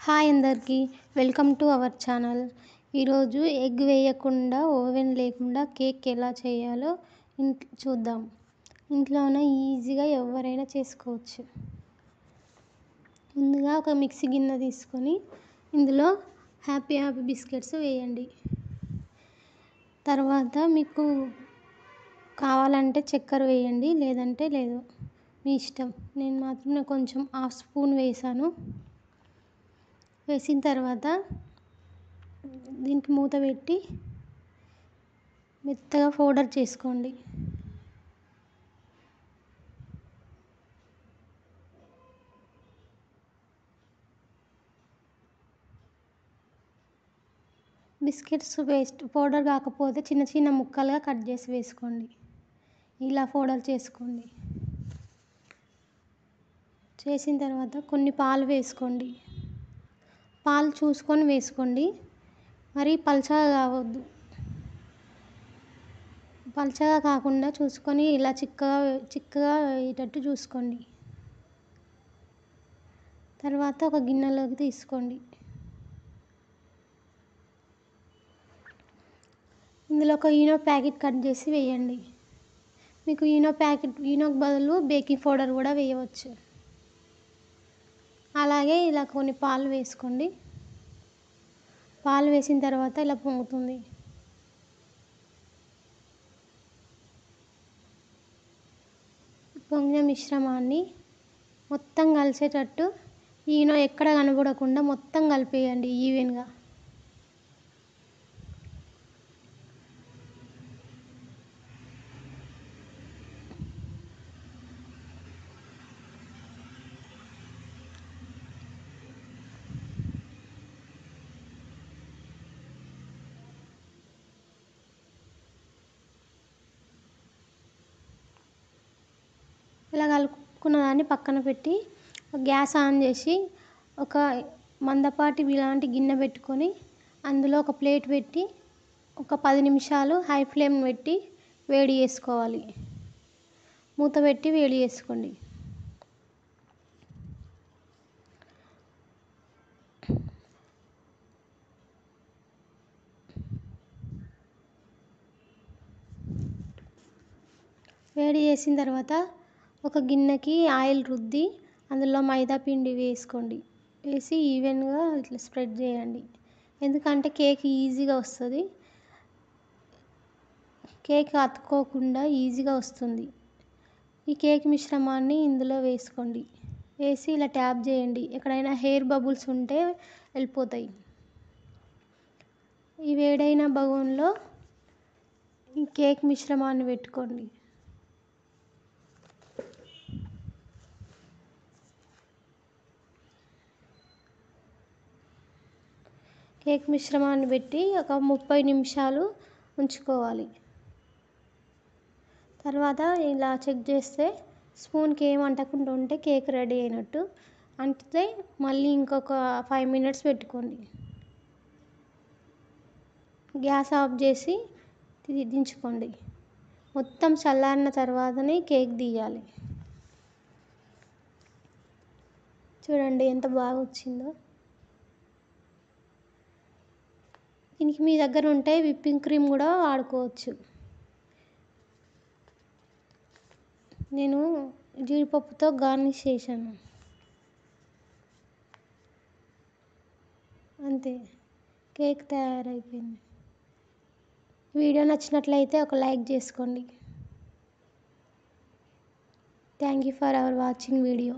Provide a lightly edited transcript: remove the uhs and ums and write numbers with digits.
Hi అందరికీ welcome to our channel. ఈరోజు egg వేయకుండా ఓవెన్ లేకుండా కేక్ ఎలా చేయాలో చూద్దాం. ఇంట్లోనే ఈజీగా ఎవరైనా చేసుకోవచ్చు. ముందుగా ఒక మిక్సీ గిన్నె తీసుకొని ఇందులో హ్యాపీ బిస్కెట్స్ వేయండి. తర్వాత మీకు కావాలంటే చక్కెర వేయండి, లేదంటే లేదు, మీ ఇష్టం. నేను మాత్రం కొంచెం హాఫ్ స్పూన్ వేసాను. వేసిన తర్వాత దీనికి మూత పెట్టి మెత్తగా పౌడర్ చేసుకోండి. బిస్కెట్స్ పౌడర్ కాకపోతే చిన్న చిన్న ముక్కలుగా కట్ చేసి వేసుకోండి. ఇలా పౌడర్ చేసుకోండి. చేసిన తర్వాత కొన్ని పాలు వేసుకోండి. పాలు చూసుకొని వేసుకోండి, మరి పల్చగా కాకుండా చూసుకొని ఇలా చిక్కగా అయ్యేటట్టు చూసుకోండి. తర్వాత ఒక గిన్నెలోకి తీసుకోండి. ఇందులో ఒక ఈనో ప్యాకెట్ కట్ చేసి వేయండి. మీకు ఈనోకి బదులు బేకింగ్ పౌడర్ కూడా వేయవచ్చు. అలాగే ఇలా కొన్ని పాలు వేసుకోండి. పాలు వేసిన తర్వాత ఇలా పొంగుతుంది. పొంగిన మిశ్రమాన్ని మొత్తం కలిసేటట్టు ఈనో ఎక్కడ కనబడకుండా మొత్తం కలిపేయండి ఈవెన్గా. ఇలా కలుపుకున్న దాన్ని పక్కన పెట్టి గ్యాస్ ఆన్ చేసి ఒక మందపాటి ఇలాంటి గిన్నె పెట్టుకొని అందులో ఒక ప్లేట్ పెట్టి ఒక 10 నిమిషాలు హై ఫ్లేమ్ పెట్టి వేడి చేసుకోవాలి. మూత పెట్టి వేడి చేసుకోండి. వేడి చేసిన తర్వాత ఒక గిన్నెకి ఆయిల్ రుద్ది అందులో మైదా పిండి వేసుకోండి. వేసి ఈవెన్గా ఇట్లా స్ప్రెడ్ చేయండి. ఎందుకంటే కేక్ ఈజీగా వస్తుంది. కేక్ అతుక్కోకుండా ఈజీగా వస్తుంది. ఈ కేక్ మిశ్రమాన్ని ఇందులో వేసుకోండి. వేసి ఇలా ట్యాప్ చేయండి. ఎక్కడైనా హెయిర్ బబుల్స్ ఉంటే వెళ్ళిపోతాయి. ఈ వేడైన బగోన్లో ఈ కేక్ మిశ్రమాన్ని పెట్టుకోండి. కేక్ మిశ్రమాన్ని పెట్టి ఒక 30 నిమిషాలు ఉంచుకోవాలి. తర్వాత ఇలా చెక్ చేస్తే స్పూన్కి ఏం అంటకుండా ఉంటే కేక్ రెడీ అయినట్టు. అంటితే మళ్ళీ ఇంకొక 5 మినిట్స్ పెట్టుకోండి. గ్యాస్ ఆఫ్ చేసి దించుకోండి. మొత్తం చల్లారిన తర్వాతనే కేక్ తీయాలి. చూడండి ఎంత బాగా వచ్చిందో. దీనికి మీ దగ్గర ఉంటే విప్పింగ్ క్రీమ్ కూడా వాడుకోవచ్చు. నేను జీడిపప్పుతో గార్నిష్ చేశాను. అంతే, కేక్ తయారైపోయింది. వీడియో నచ్చినట్లయితే ఒక లైక్ చేసుకోండి. Thank you for hour watching video.